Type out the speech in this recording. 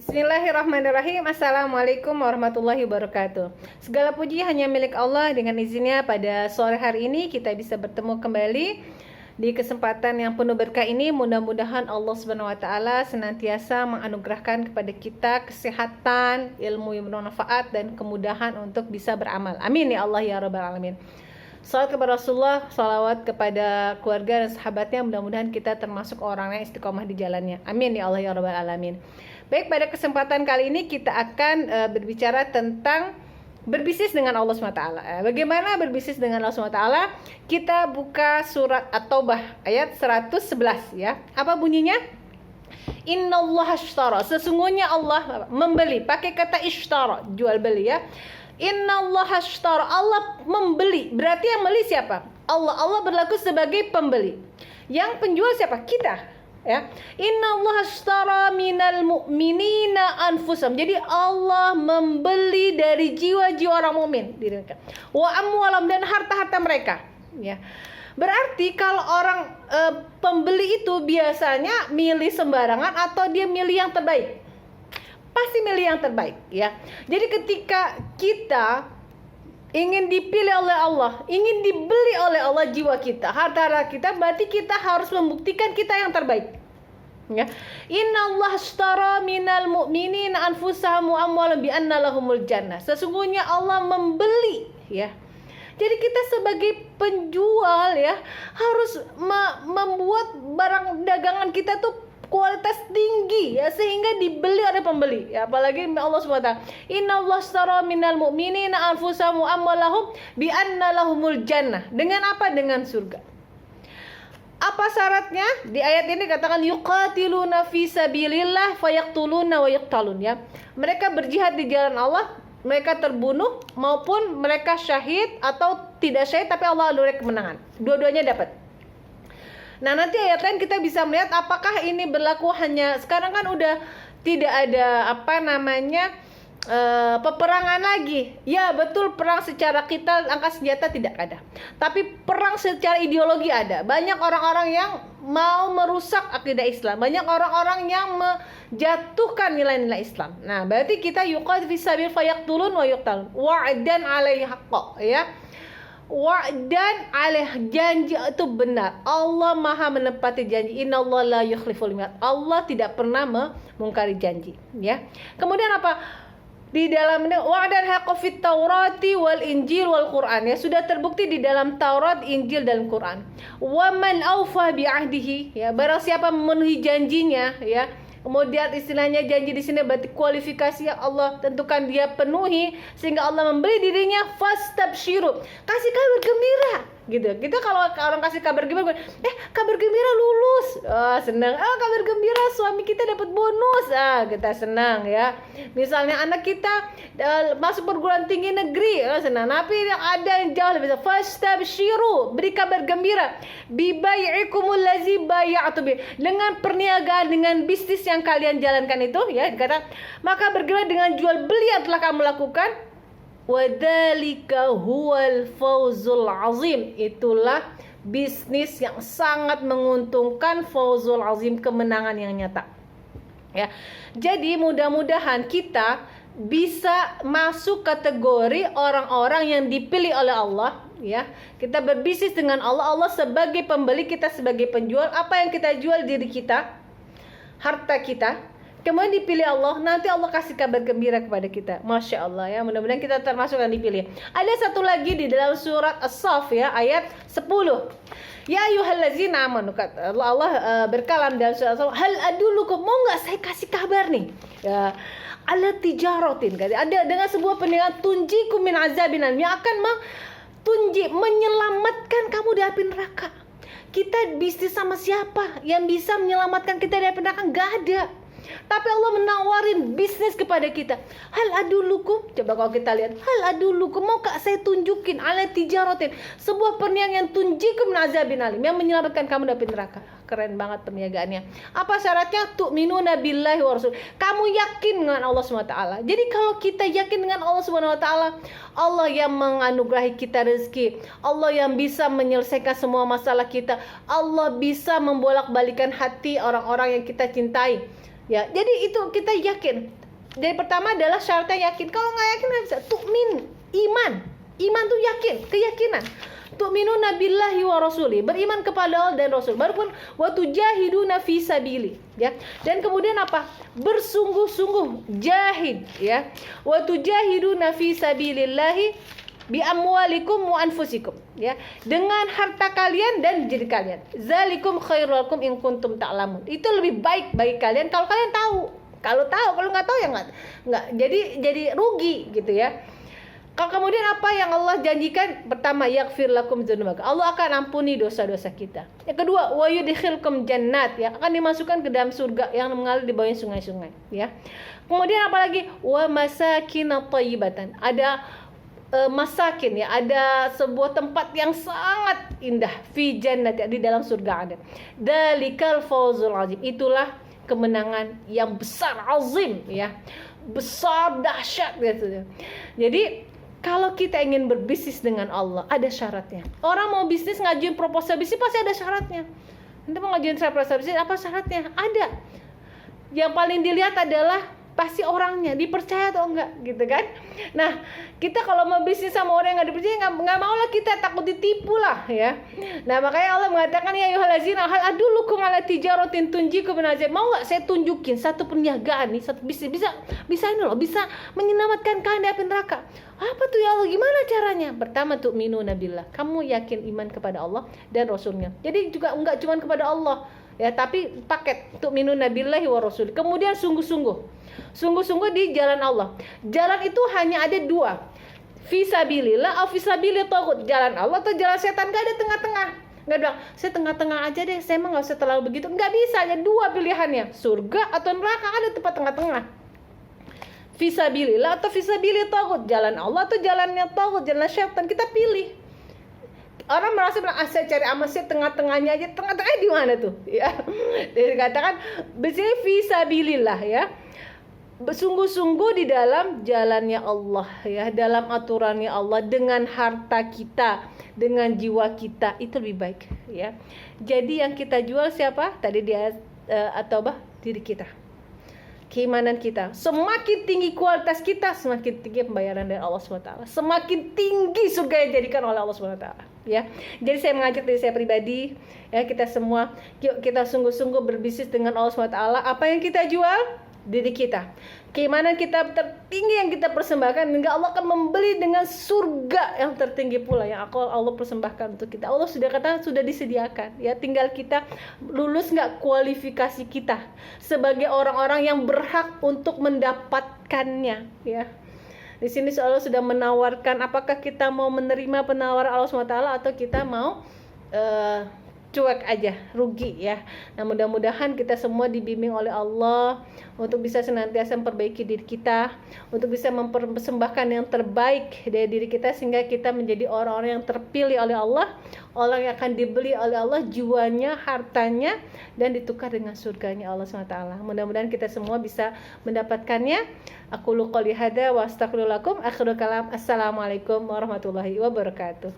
Bismillahirrahmanirrahim. Assalamualaikum warahmatullahi wabarakatuh. Segala puji hanya milik Allah. Dengan izinnya pada sore hari ini kita bisa bertemu kembali di kesempatan yang penuh berkah ini. Mudah-mudahan Allah Subhanahu wa taala senantiasa menganugerahkan kepada kita kesehatan, ilmu yang bermanfaat dan kemudahan untuk bisa beramal. Amin ya Allah ya rabbal alamin. Salawat kepada Rasulullah, salawat kepada keluarga dan sahabatnya. Mudah-mudahan kita termasuk orang yang istiqomah di jalannya. Amin ya Allah ya rabbal alamin. Baik, pada kesempatan kali ini kita akan berbicara tentang berbisnis dengan Allah SWT. Bagaimana berbisnis dengan Allah SWT? Kita buka surat At-Taubah ayat 111 ya. Apa bunyinya? Innallaha ashtara. Sesungguhnya Allah membeli. Pakai kata ishtara, jual beli ya. Innallaha ashtara. Allah membeli. Berarti yang beli siapa? Allah. Allah berlaku sebagai pembeli. Yang penjual siapa? Kita. Ya, innallaha ashtara minal mu'minina anfusahum. Jadi Allah membeli dari jiwa-jiwa orang mukmin, wa amwalam, dan harta-harta mereka. Ya, berarti kalau orang pembeli itu biasanya milih sembarangan atau dia milih yang terbaik? Pasti milih yang terbaik, ya. Jadi ketika kita ingin dipilih oleh Allah, ingin dibeli oleh Allah jiwa kita, harta kita, berarti kita harus membuktikan kita yang terbaik. Ya. Innallaha ashtara minal mu'minina anfusahum wa amwalahum bi anna lahumul jannah. Sesungguhnya Allah membeli, ya. Jadi kita sebagai penjual ya harus membuat barang dagangan kita tuh kualitas tinggi ya, sehingga dibeli oleh pembeli ya. Apalagi Allah SWT, innallaha ashtara minal mu'minina anfusahum wa amwalahum bi anna lahumul jannah. Dengan apa? Dengan surga. Apa syaratnya? Di ayat ini katakan yuqatiluna fi sabilillah fayaqtuluna wa yuqtalun ya. Mereka berjihad di jalan Allah, mereka terbunuh maupun mereka syahid atau tidak syahid tapi Allah beri kemenangan. Dua-duanya dapat. Nah, nanti ayat lain kita bisa melihat apakah ini berlaku hanya sekarang kan udah tidak ada peperangan lagi. Ya betul, perang secara kita angkat senjata tidak ada. Tapi perang secara ideologi ada. Banyak orang-orang yang mau merusak akidah Islam. Banyak orang-orang yang menjatuhkan nilai-nilai Islam. Nah, berarti kita yuqatil fisabil fayaqtulun wa yuqtalun. Wa'dan 'alaihi haqqa ya. Wa'dan 'alaih, janji itu benar. Allah Maha menepati janji. Innallaha la yukhliful mi'ad. Allah tidak pernah memungkari janji, ya. Kemudian apa? Di dalam wa'dan haqqo fit Taurati wal Injil wal Quran ya, sudah terbukti di dalam Taurat, Injil dan Quran. Wa man aufa bi ahdihi ya, barang siapa memenuhi janjinya ya. Kemudian istilahnya janji di sini berarti kualifikasi yang Allah tentukan dia penuhi sehingga Allah memberi dirinya, fastabsyiru, kasih kabar gembira gitu. Kita kalau orang kasih kabar gembira, kabar gembira lulus, senang. Kabar gembira suami kita dapat bonus, kita senang ya. Misalnya anak kita masuk perguruan tinggi negeri, senang. Tapi yang ada yang jauh lebih besar, fastabsyiru, beri kabar gembira, bibai'ikumul lazi bay'atu bi, dengan perniagaan, dengan bisnis yang kalian jalankan itu ya, dikata maka bergembira dengan jual beli yang telah kamu lakukan. Wadzalika huwal fawzul azim. Itulah bisnis yang sangat menguntungkan, fawzul azim, kemenangan yang nyata. Ya. Jadi mudah-mudahan kita bisa masuk kategori orang-orang yang dipilih oleh Allah ya. Kita berbisnis dengan Allah, Allah sebagai pembeli, kita sebagai penjual. Apa yang kita jual? Diri kita, harta kita. Kemudian dipilih Allah, nanti Allah kasih kabar gembira kepada kita. Masya Allah ya, mudah-mudahan kita termasuk yang dipilih. Ada satu lagi di dalam surat As-Saff ya, ayat 10. Ya ayyuhallazina amanu, Allah berkalam dalam surat As-Saff, hal adulukum, mau nggak saya kasih kabar nih ya, ala tijaratin, ada dengan sebuah perniagaan tunjikum min azabin alim, yang akan menyelamatkan kamu dari api neraka. Kita bisnis sama siapa yang bisa menyelamatkan kita dari api neraka? Nggak ada. Tapi Allah menawarin bisnis kepada kita. Hal adulukum, coba kalau kita lihat, hal adulukum, mau kak saya tunjukin ala tijaratin, sebuah perniagaan yang tunjikum min azabin alim, yang menyelamatkan kamu dari neraka. Keren banget perniagaannya. Apa syaratnya? Tu'minuna billahi wa rasul. Kamu yakin dengan Allah SWT. Jadi kalau kita yakin dengan Allah SWT, Allah yang menganugerahi kita rezeki, Allah yang bisa menyelesaikan semua masalah kita, Allah bisa membolak-balikan hati orang-orang yang kita cintai. Ya, jadi itu kita yakin. Jadi pertama adalah syaratnya yakin. Kalau nggak yakin nggak bisa. Tu'min, iman. Iman tuh yakin, keyakinan. Tu'minuna billahi wa rasuli, beriman kepada Allah dan Rasul. Baru pun wa tujahiduna fi sabili, ya. Dan kemudian apa? Bersungguh-sungguh jahid, ya. Wa tujahiduna fi sabilillahi bi amwalikum wa anfusikum, ya. Dengan harta kalian dan diri kalian. Zalikum khairul lakum in kuntum ta'lamun. Itu lebih baik bagi kalian kalau kalian tahu. Kalau nggak tahu ya nggak. Jadi rugi gitu ya. Kalau kemudian apa yang Allah janjikan? Pertama, yaghfir lakum dzunubakum. Allah akan ampuni dosa-dosa kita. Yang kedua, wa yudkhilkum jannat, ya, akan dimasukkan ke dalam surga yang mengalir di bawah sungai-sungai, ya. Kemudian apalagi? Wa masakin thayyibatan. Ada masakin, ya, ada sebuah tempat yang sangat indah fi jannat, ya, di dalam surga ada. Dalikal fawzul azim. Itulah kemenangan yang besar, azim, ya. Besar, dahsyat gitu. Jadi kalau kita ingin berbisnis dengan Allah, ada syaratnya. Orang mau bisnis ngajuin proposal bisnis pasti ada syaratnya. Nanti mau ngajuin proposal bisnis, apa syaratnya? Ada. Yang paling dilihat adalah pasti orangnya, dipercaya atau enggak, gitu kan? Nah, kita kalau mau bisnis sama orang yang nggak dipercaya, nggak mau lah, kita takut ditipu lah, ya. Nah, makanya Allah mengatakan, ya ayyuhallazina hal adullukum ala tijaratin tunjikum min azab. Mau nggak saya tunjukin satu perniagaan nih, satu bisnis bisa ini loh, bisa menyelamatkan kalian dari api neraka. Apa tuh ya Allah? Gimana caranya? Pertama, tu'minuna billah. Kamu yakin iman kepada Allah dan Rasulnya. Jadi juga enggak cuma kepada Allah, ya, tapi paket tu'minuna billahi wa rasul. Kemudian sungguh-sungguh di jalan Allah. Jalan itu hanya ada dua, fisabilillah atau fisabilit taghut. Jalan Allah atau jalan setan. Gak ada tengah-tengah. Gak bilang saya tengah-tengah aja deh, saya emang gak usah terlalu begitu. Gak bisa, ada dua pilihannya, surga atau neraka. Ada tempat tengah-tengah, fisabilillah atau fisabilit taghut. Jalan Allah atau jalannya taghut, jalan setan. Kita pilih. Orang merasa bilang, saya cari amal, saya tengah-tengahnya aja. Tengah-tengahnya di mana tuh? Ya, jadi katakan di sini fisabilillah, ya. Bersungguh-sungguh di dalam jalannya Allah, ya, dalam aturannya Allah, dengan harta kita, dengan jiwa kita, itu lebih baik, ya. Jadi yang kita jual siapa? Tadi dia at-taubah, diri kita, keimanan kita. Semakin tinggi kualitas kita, semakin tinggi pembayaran dari Allah SWT. Semakin tinggi surga yang dijadikan oleh Allah SWT, ya. Jadi saya mengajak diri saya pribadi, ya, kita semua, yuk kita sungguh-sungguh berbisnis dengan Allah SWT. Apa yang kita jual? Diri kita, keimanan kita tertinggi yang kita persembahkan, hingga Allah akan membeli dengan surga yang tertinggi pula yang Allah persembahkan untuk kita. Allah sudah katakan, sudah disediakan, ya, tinggal kita lulus nggak kualifikasi kita sebagai orang-orang yang berhak untuk mendapatkannya, ya. Di sini Allah sudah menawarkan, apakah kita mau menerima penawaran Allah SWT atau kita mau cuek aja, rugi, ya. Nah, mudah-mudahan kita semua dibimbing oleh Allah untuk bisa senantiasa memperbaiki diri kita, untuk bisa mempersembahkan yang terbaik dari diri kita, sehingga kita menjadi orang-orang yang terpilih oleh Allah, orang yang akan dibeli oleh Allah jiwanya, hartanya, dan ditukar dengan surganya Allah SWT. Mudah-mudahan kita semua bisa mendapatkannya. Aqulu qouli hadza wa astaghfirullakum. Akhiru kalam, assalamualaikum warahmatullahi wabarakatuh.